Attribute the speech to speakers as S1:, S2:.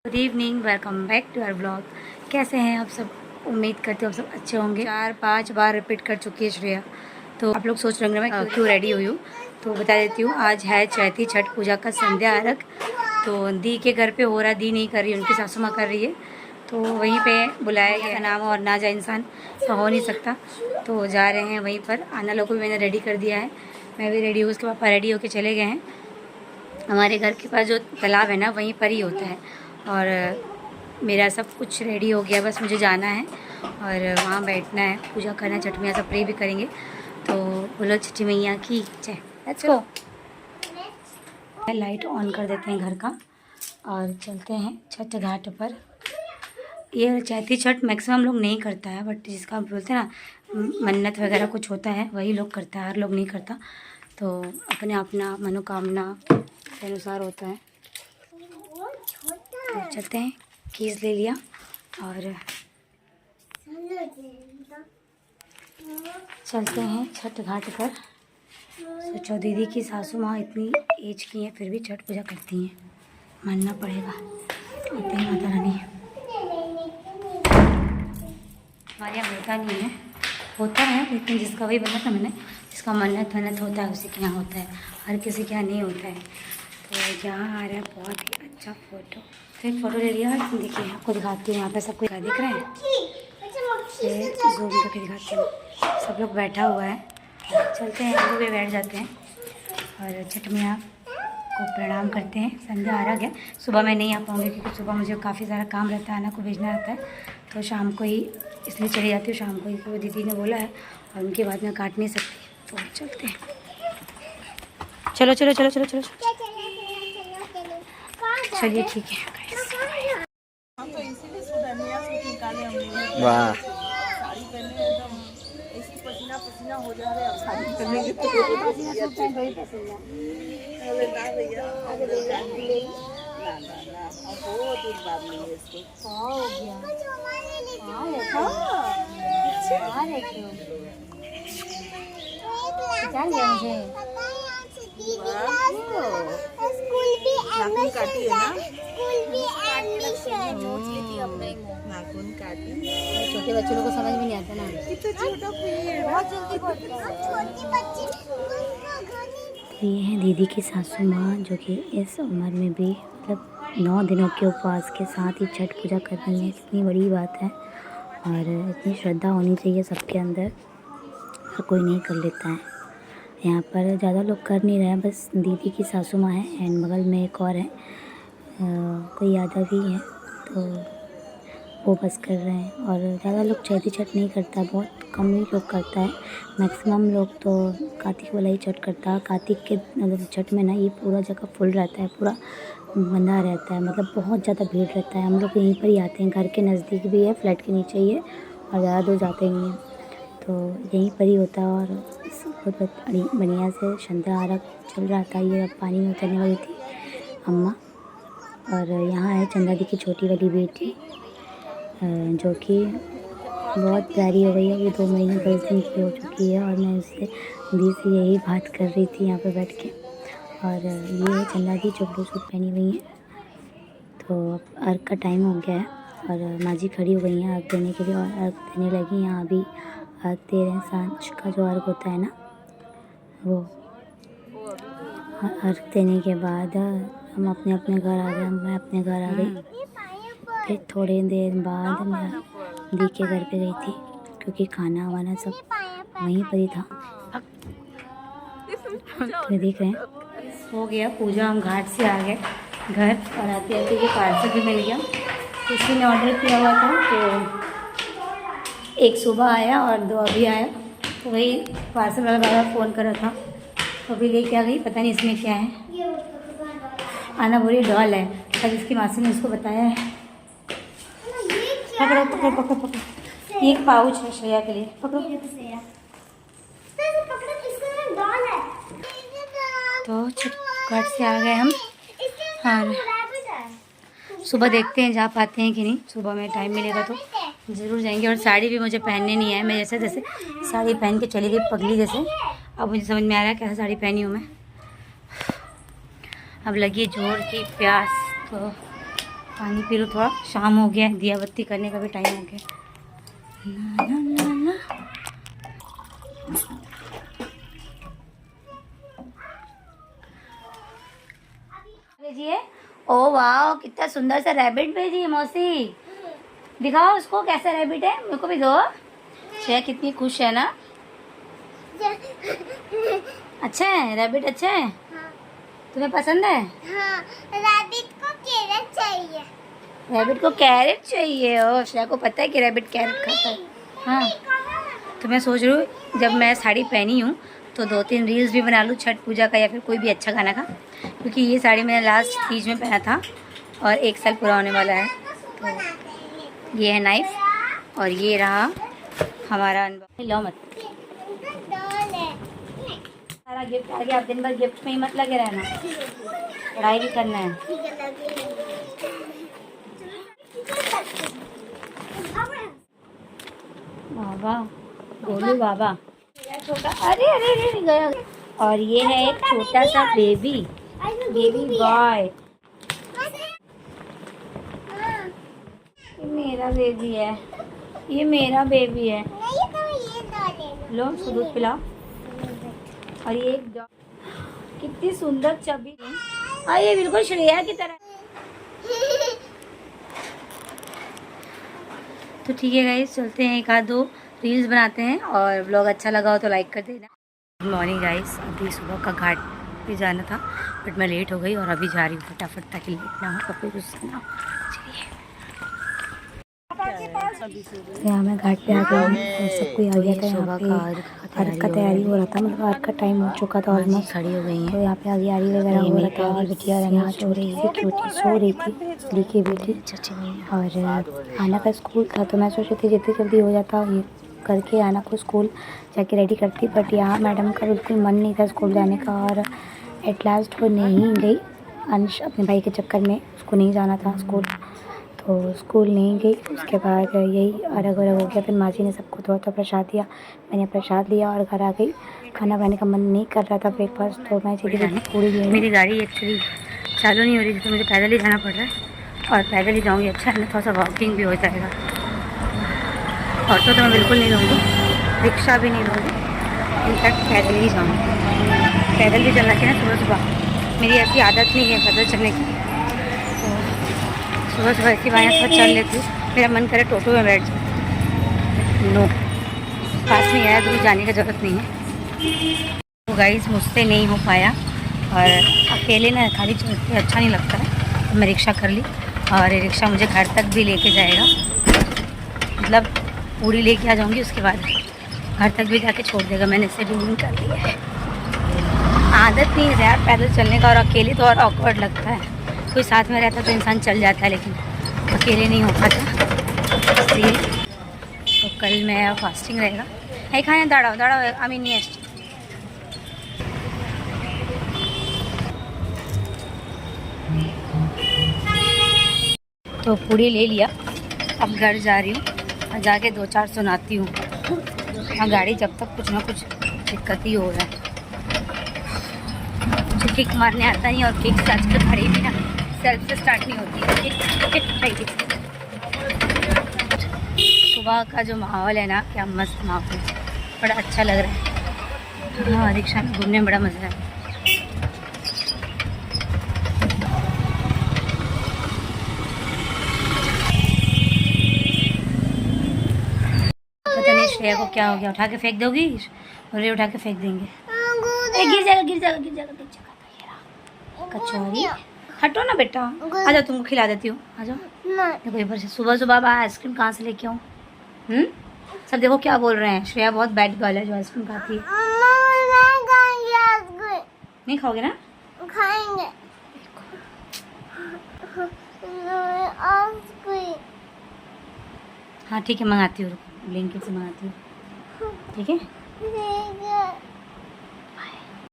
S1: Good evening, welcome back to our blog. कैसे हैं आप सब? उम्मीद करते हो आप सब अच्छे होंगे। 4-5 बार रिपीट कर चुकी है श्रेया। तो आप लोग सोच रहे होंगे मैं क्यों रेडी हुई हूँ, तो बता देती हूँ। आज है चैती छठ पूजा का संध्या अर्घ। तो दी के घर पे हो रहा, दी नहीं कर रही, उनकी सासू माँ कर रही है। तो वहीं पे बुलाया गया नाम और ना जाए इंसान तो हो नहीं सकता। तो जा रहे हैं वहीं पर। आना लोगों को भी मैंने रेडी कर दिया है, मैं भी रेडी हूँ। उसके पापा रेडी होके चले गए हैं। हमारे घर के पास जो तालाब है ना, वहीं पर ही होता है। और मेरा सब कुछ रेडी हो गया, बस मुझे जाना है और वहाँ बैठना है, पूजा करना है, छठ मैया सब प्रे भी करेंगे। तो बोलो छठी मैया की जय। Let's go. लाइट ऑन कर देते हैं घर का और चलते हैं छठ घाट पर। ये चैती छठ मैक्सिमम लोग नहीं करता है, बट जिसका बोलते हैं ना मन्नत वगैरह कुछ होता है वही लोग करता है, हर लोग नहीं करता। तो अपने अपना मनोकामना के अनुसार होता है। तो चलते हैं, कीज़ ले लिया और चलते हैं छठ घाट पर। सोचो दीदी की सासू माँ इतनी एज की हैं फिर भी छठ पूजा करती हैं, मानना पड़ेगा। आते हैं माता रानी। हमारे यहाँ होता नहीं है, होता है लेकिन जिसका वही बना था मैंने, जिसका मन्नत होता है उसी के यहाँ होता है, हर किसी के यहाँ नहीं होता है। तो यहाँ आ रहा है बहुत ही अच्छा फ़ोटो। फिर फ़ोटो ले लिया। देखिए आपको दिखाती हूँ, यहाँ पे सब कुछ दिख रहे हैं, ये जूम करके दिखाती हूँ। सब लोग बैठा हुआ है, चलते हैं हम लोग भी बैठ जाते हैं और छठ मैया को प्रणाम करते हैं। संध्या अर्घ है। सुबह मैं नहीं आ पाऊँगी क्योंकि सुबह मुझे काफ़ी सारा काम रहता है, आना को भेजना रहता है। तो शाम को ही इसलिए चली जाती हूँ, शाम को ही। तो दीदी ने बोला है और उनकी बात में काट नहीं सकती। तो चलते हैं, चलो चलो चलो चलो चलो चलिए ठीक है।
S2: वाह,
S3: नाखून काटी है ना,
S1: छोटे बच्चों को समझ में नहीं आता ना। ये है दीदी की सासू माँ जो कि इस उम्र में भी मतलब 9 दिनों के उपवास के साथ ही छठ पूजा कर रही है। इतनी बड़ी बात है और इतनी श्रद्धा होनी चाहिए सबके अंदर, हर कोई नहीं कर लेता है। यहाँ पर ज़्यादा लोग कर नहीं रहे हैं, बस दीदी की सासू माँ है एंड बगल में एक और है, कोई यादव ही है, तो वो बस कर रहे हैं। और ज़्यादा लोग चैती छठ नहीं करता, बहुत कम ही लोग करता है। मैक्सिमम लोग तो कार्तिक वाला ही छठ करता है। कार्तिक के मतलब छठ में ना ये पूरा जगह फुल रहता है, पूरा बंधा रहता है, मतलब बहुत ज़्यादा भीड़ रहता है। हम लोग यहीं पर ही आते हैं, घर के नज़दीक भी है, फ्लैट के नीचे ही है और ज़्यादा दूर जाते नहीं हैं। तो यहीं पर ही होता है और बहुत बढ़िया से संध्या अर्घ चल रहा था। ये अब पानी में उतरने वाली थी अम्मा। और यहाँ है चंदा दी की छोटी वाली बेटी जो कि बहुत प्यारी हो गई है। अभी 2 महीने 10 दिन की हो चुकी है और मैं उससे दी से यही बात कर रही थी यहाँ पर बैठ के। और ये है चंदा दी जो ब्लू सूट पहनी हुई है। तो अब अर्घ का टाइम हो गया है और माँ जी खड़ी हो गई हैं अर्घ देने के लिए और अर्घ देने लगी। यहाँ अभी अर्घ दे रहे हैं, सांझ का जो अर्घ होता है ना वो। अर्घ देने के बाद हम अपने अपने घर आ गए, मैं अपने घर आ गई। फिर थोड़ी देर बाद मैं दी के घर पे गई थी क्योंकि खाना वाना सब वहीं पर ही था। तो देख रहे हैं हो गया पूजा, हम घाट से आ गए घर और आते आते ये पार्सल भी मिल गया। किसी ने ऑर्डर किया हुआ था, तो एक सुबह आया और 2 अभी आया। तो वही पार्सल वाला बार फ़ोन कर रहा था, तो अभी लेके आ गई। पता नहीं इसमें क्या है। आना बोली डॉल है, तब इसकी मासी ने उसको बताया है। पकड़ो पकड़ो पकड़ो पकड़ो, ये एक पाउच है श्रेया के लिए, पकड़ो। तो छठ से आ गए हम और सुबह देखते हैं जा पाते हैं कि नहीं। सुबह में टाइम मिलेगा तो ज़रूर जाएंगे। और साड़ी भी मुझे पहनने नहीं है, मैं जैसे जैसे साड़ी पहन के चली गई पगली जैसे। अब मुझे समझ में आ रहा है कैसे साड़ी पहनी हूँ मैं। अब लगी जोर की प्यास, तो पानी पी लो थोड़ा, शाम हो गया, दिया बत्ती करने का भी टाइम हो गया। ना ना ना ना। भेजिए। ओ वाह, कितना सुंदर सा रैबिट भेजिए मौसी। दिखाओ उसको कैसा रैबिट है, मेरे को भी दो। श्रेया कितनी खुश है ना। अच्छा है रैबिट, अच्छा है। हाँ। तुम्हें पसंद है? हाँ, रैबिट को कैरेट चाहिए। रैबिट को कैरेट चाहिए। ओ श्रेया को पता है कि रैबिट कैरेट खाता है। हाँ, तो मैं सोच रही हूँ जब मैं साड़ी पहनी हूँ तो 2-3 रील्स भी बना लूँ छठ पूजा का या फिर कोई भी अच्छा गाना का, क्योंकि ये साड़ी मैंने लास्ट तीज में पहना था और 1 साल पूरा होने वाला है। तो ये है नाइफ और ये रहा हमारा अनबॉक्सिंग। लो मत, सारा गिफ्ट आ गया। आप दिन भर गिफ्ट में ही मत लगे रहना, पढ़ाई भी करना है। बाबा गोलू बाबा छोटा, अरे अरे अरे गया। और ये है एक छोटा सा बेबी बॉय। ये मेरा बेबी है, ये मेरा बेबी है। लो उसको दूध पिलाओ। और ये एक कितनी सुंदर चबी है, ये बिल्कुल श्रेया की तरह। तो ठीक है गाइस, चलते हैं, 1-2 रील्स बनाते हैं और व्लॉग अच्छा लगा हो तो लाइक कर देना। गुड मॉर्निंग गाइस, अभी सुबह का घाट पे जाना था बट मैं लेट हो गई और अभी जा रही हूँ फटाफट ताकि लेट ना हो, कपड़े कुछ ना हो। चलिए यहाँ मैं घाट पे आ गई हूँ और सब कोई आ गया था। यहाँ पे अर्घ का तैयारी हो रहा था, मतलब अर्घ का टाइम हो चुका था ऑलमोस्ट, खड़ी हो गई है। तो यहाँ पे आगियारी वगैरह हो रहा था और बिटिया यहाँ छोटी सी क्यूटी सो रही थी, इसलिए की बेटी। और आना का स्कूल था तो मैं सोच रही थी जितनी जल्दी हो जाता ये करके आना को स्कूल जाके रेडी करती, बट यहाँ मैडम का बिल्कुल मन नहीं था स्कूल जाने का और एट लास्ट वो नहीं गई। अंश अपने भाई के चक्कर में उसको नहीं जाना था स्कूल, तो स्कूल नहीं गई। उसके बाद यही अर्घ वर्घ हो गया, फिर माँ जी ने सबको थोड़ा थोड़ा प्रसाद दिया, मैंने प्रसाद लिया और घर आ गई। खाना बनाने का मन नहीं कर रहा था ब्रेकफास्ट, तो मैं सीधी पूरी ली। मेरी गाड़ी एक्चुअली चालू नहीं हो रही थी तो मुझे पैदल ही जाना पड़ रहा है और पैदल ही जाऊँगी, अच्छा है ना, थोड़ा सा वॉकिंग भी हो जाएगा। ऑटो तो मैं बिल्कुल नहीं लूँगी, रिक्शा भी नहीं लूँगी, इनफैक्ट पैदल ही जाऊँगी। पैदल भी चलना चाहिए ना सुबह सुबह, मेरी ऐसी आदत नहीं है पैदल चलने की, तो सुबह सुबह ऐसी बातें थोड़ा चल लेती हूँ। मेरा मन करे टोटो में बैठ जाऊँ, नो, पास में आया दूर जाने की ज़रूरत नहीं है। तो गाइस मुझसे नहीं हो पाया और अकेले ना खाली चलते अच्छा नहीं लगता है, तो मैं रिक्शा कर ली और रिक्शा मुझे घर तक भी लेके जाएगा, मतलब पूरी लेके आ जाऊँगी, उसके बाद घर तक भी जाके छोड़ देगा। मैंने इसे डीलिंग कर लिया है। आदत नहीं है यार पैदल चलने का और अकेले तो और ऑकवर्ड लगता है, कोई साथ में रहता तो इंसान चल जाता है लेकिन अकेले नहीं हो पाता, इसलिए तो कल मैं फास्टिंग रहेगा। है खाने दाड़ाओ दाड़ाओ आमी नहीं है। तो पूरी ले लिया, अब घर जा रही हूँ और जाके 2-4 सुनाती हूँ। हाँ गाड़ी जब तक कुछ ना कुछ दिक्कत ही हो रहा है, मुझे किक मारने आता नहीं और किक आजकल खड़ी भी ना सेल्फ से स्टार्ट नहीं होती है। सुबह का जो माहौल है ना, क्या मस्त माहौल, बड़ा अच्छा लग रहा है। हाँ रिक्शा में घूमने में बड़ा मज़ा है। पता नहीं श्रेया को क्या हो गया, उठा के फेंक दोगी और ये उठा के फेंक देंगे, गिर जाएगा गिर जाएगा गिर जाएगा गिर जाएगा। कचौरी हटो ना बेटा, आ जाओ तुमको खिला देती हूँ, आ जाओ। देखो इधर से सुबह सुबह आइसक्रीम कहाँ से लेके आऊँ? सब देखो क्या बोल रहे हैं, श्रेया बहुत बैड गर्ल है जो आइसक्रीम खाती है। नहीं खाओगे ना? खाएंगे। हाँ ठीक है मंगाती हूँ, ब्लिंकिट से मंगाती हूँ, ठीक है।